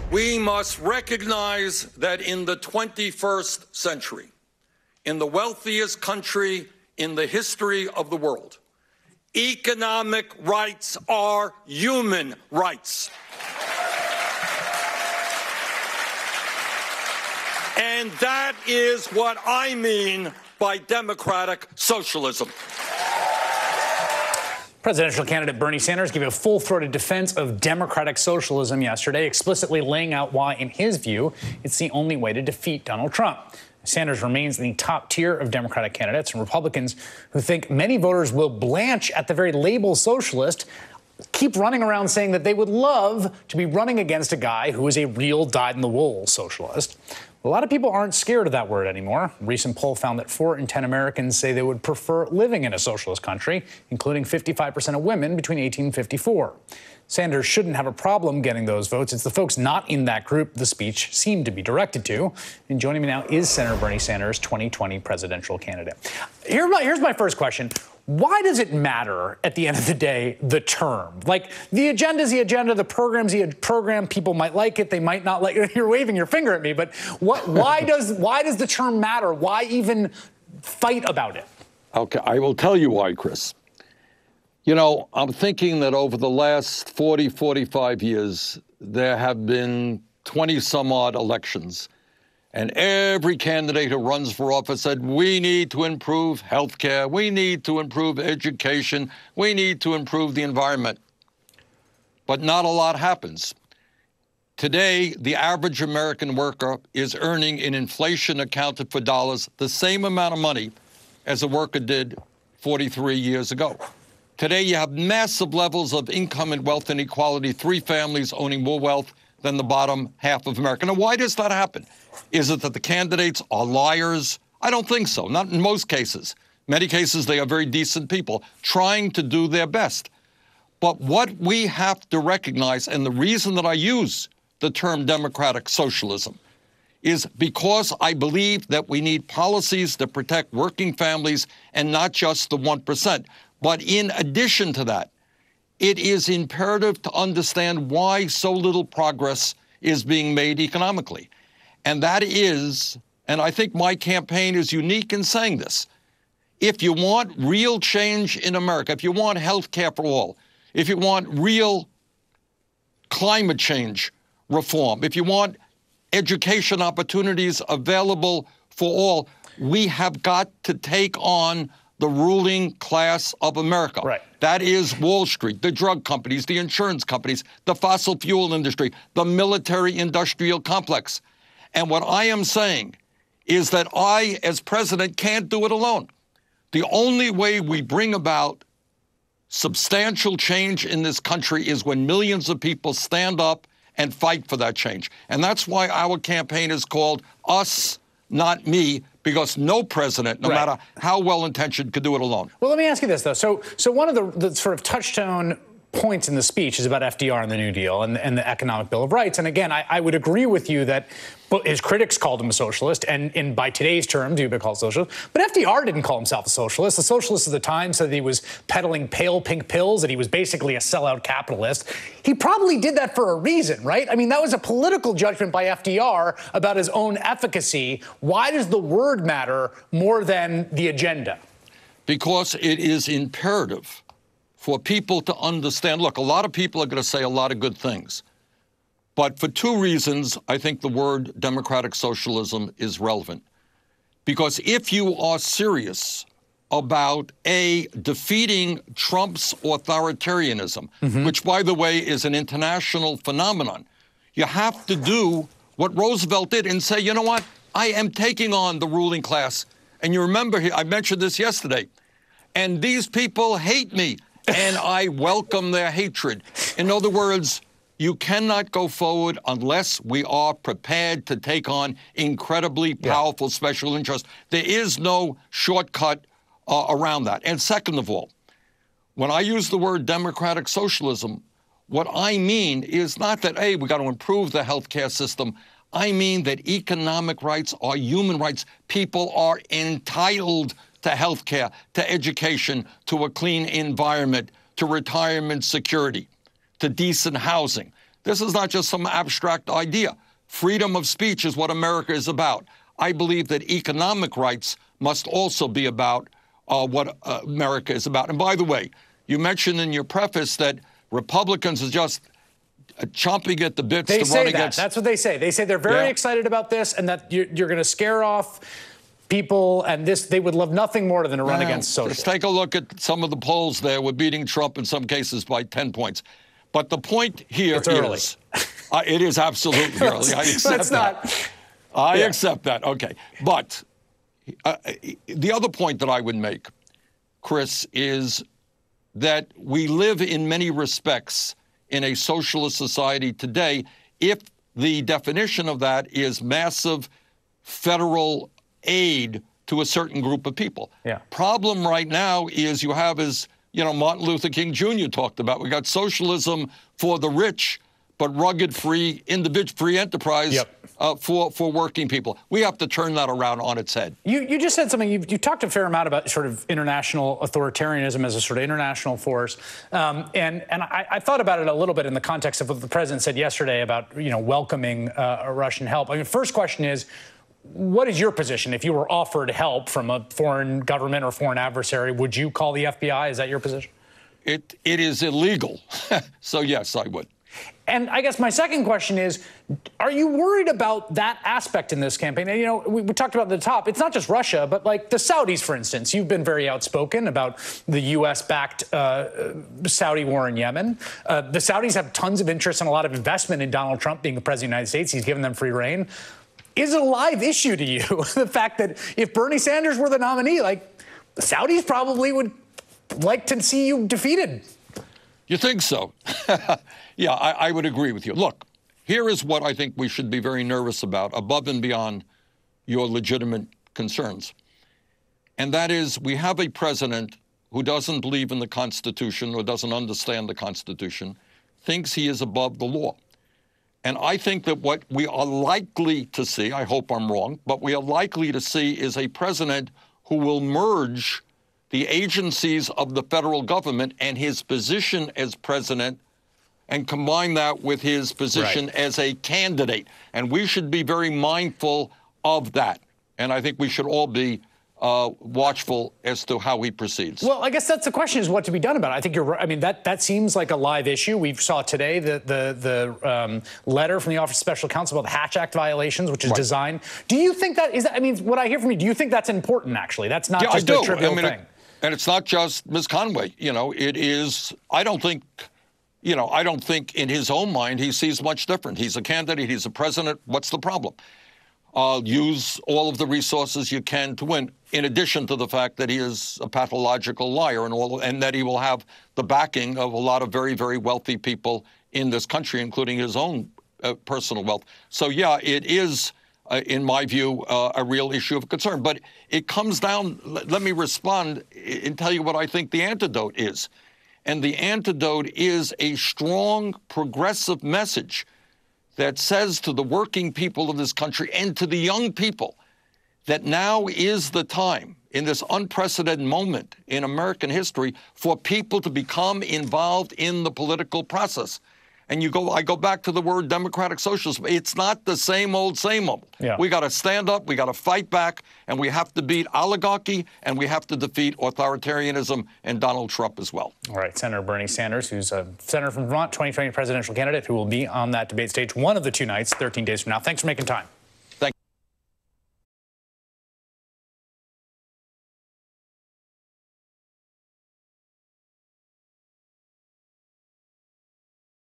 We must recognize that in the 21st century, in the wealthiest country in the history of the world, economic rights are human rights. And that is what I mean by democratic socialism. Presidential candidate Bernie Sanders gave a full-throated defense of democratic socialism yesterday, explicitly laying out why, in his view, it's the only way to defeat Donald Trump. Sanders remains in the top tier of Democratic candidates, and Republicans who think many voters will blanch at the very label socialist keep running around saying that they would love to be running against a guy who is a real dyed-in-the-wool socialist. A lot of people aren't scared of that word anymore. A recent poll found that 4 in 10 Americans say they would prefer living in a socialist country, including 55% of women between 18 and 54. Sanders shouldn't have a problem getting those votes. It's the folks not in that group the speech seemed to be directed to. And joining me now is Senator Bernie Sanders, 2020 presidential candidate. Here's my first question. Why does it matter at the end of the day, the term? Like, the agenda's the agenda, the program's the program. People might like it, they might not like it. You're waving your finger at me, but why does the term matter? Why even fight about it? Okay, I will tell you why, Chris. You know, I'm thinking that over the last 40, 45 years, there have been 20-some-odd elections. And every candidate who runs for office said, we need to improve health care, we need to improve education, we need to improve the environment. But not a lot happens. Today, the average American worker is earning, in inflation accounted for dollars, the same amount of money as a worker did 43 years ago. Today, you have massive levels of income and wealth inequality, 3 families owning more wealth than the bottom half of America. Now, why does that happen? Is it that the candidates are liars? I don't think so, not in most cases. Many cases, they are very decent people trying to do their best. But what we have to recognize, and the reason that I use the term democratic socialism, is because I believe that we need policies that protect working families and not just the 1%. But in addition to that, it is imperative to understand why so little progress is being made economically. And that is, and I think my campaign is unique in saying this, if you want real change in America, if you want health care for all, if you want real climate change reform, if you want education opportunities available for all, we have got to take on the ruling class of America. Right. That is Wall Street, the drug companies, the insurance companies, the fossil fuel industry, the military-industrial complex. And what I am saying is that I, as president, can't do it alone. The only way we bring about substantial change in this country is when millions of people stand up and fight for that change. And that's why our campaign is called Us, Not Me, because no president, no matter how well-intentioned, could do it alone. Well, let me ask you this, though. So one of the sort of touchstone points in the speech is about FDR and the New Deal and the Economic Bill of Rights. And again, I would agree with you that his critics called him a socialist, and by today's terms, he'd be called a socialist. But FDR didn't call himself a socialist. The socialists at the time said that he was peddling pale pink pills, that he was basically a sellout capitalist. He probably did that for a reason, right? I mean, that was a political judgment by FDR about his own efficacy. Why does the word matter more than the agenda? Because it is imperative for people to understand. Look, a lot of people are going to say a lot of good things. But for 2 reasons, I think the word democratic socialism is relevant. Because if you are serious about, defeating Trump's authoritarianism, which, by the way, is an international phenomenon, you have to do what Roosevelt did and say, you know what, I am taking on the ruling class. And you remember, I mentioned this yesterday, and these people hate me, and I welcome their hatred. In other words, you cannot go forward unless we are prepared to take on incredibly powerful special interests. There is no shortcut around that. And second of all, when I use the word democratic socialism, what I mean is not that, we got to improve the healthcare system. I mean that economic rights are human rights. People are entitled to health care, to education, to a clean environment, to retirement security, to decent housing. This is not just some abstract idea. Freedom of speech is what America is about. I believe that economic rights must also be about what America is about. And by the way, you mentioned in your preface that Republicans are just chomping at the bits to run against. That's what they say. They say they're very excited about this and that you're going to scare off people, and they would love nothing more than to run against socialists. Just take a look at some of the polls there. We're beating Trump in some cases by 10 points. But the point here is, it is absolutely early. I accept that. I accept that. Okay. But the other point that I would make, Chris, is that we live in many respects in a socialist society today if the definition of that is massive federal aid to a certain group of people. Problem right now is you have, as Martin Luther King Jr. talked about, we got socialism for the rich, but rugged free enterprise for working people. We have to turn that around on its head. You just said something. You talked a fair amount about sort of international authoritarianism as a sort of international force, and I thought about it a little bit in the context of what the president said yesterday about welcoming Russian help. I mean, first question is, what is your position? If you were offered help from a foreign government or foreign adversary, would you call the FBI? Is that your position? It is illegal. So, yes, I would. And I guess my second question is, are you worried about that aspect in this campaign? And, we talked about at the top, it's not just Russia, but like the Saudis, for instance. You've been very outspoken about the U.S.-backed Saudi war in Yemen. The Saudis have tons of interest and a lot of investment in Donald Trump being the president of the United States. He's given them free rein. Is it a live issue to you, the fact that if Bernie Sanders were the nominee, the Saudis probably would like to see you defeated? You think so? Yeah, I would agree with you. Look, here is what I think we should be very nervous about, above and beyond your legitimate concerns. And that is, we have a president who doesn't believe in the Constitution or doesn't understand the Constitution, thinks he is above the law. And I think that what we are likely to see, I hope I'm wrong, but we are likely to see is a president who will merge the agencies of the federal government and his position as president and combine that with his position as a candidate. And we should be very mindful of that. And I think we should all be watchful as to how he proceeds. Well, I guess that's the question, is what to be done about it. I think you're right. I mean, that seems like a live issue. We saw today the letter from the Office of Special Counsel about the Hatch Act violations, which is designed. Do you think that is? I mean, what I hear from you, do you think that's important? Actually, that's not just a trivial thing. And it's not just Ms. Conway. It is. I don't think in his own mind he sees much different. He's a candidate. He's a president. What's the problem? Use all of the resources you can to win, in addition to the fact that he is a pathological liar and that he will have the backing of a lot of very, very wealthy people in this country, including his own personal wealth. So, yeah, it is, in my view, a real issue of concern. But it comes down, let me respond and tell you what I think the antidote is. And the antidote is a strong, progressive message that says to the working people of this country and to the young people that now is the time, in this unprecedented moment in American history, for people to become involved in the political process. And I go back to the word democratic socialism. It's not the same old, same old. Yeah. We got to stand up, we got to fight back, and we have to beat oligarchy, and we have to defeat authoritarianism and Donald Trump as well. All right, Senator Bernie Sanders, who's a senator from Vermont, 2020 presidential candidate, who will be on that debate stage one of the two nights, 13 days from now. Thanks for making time.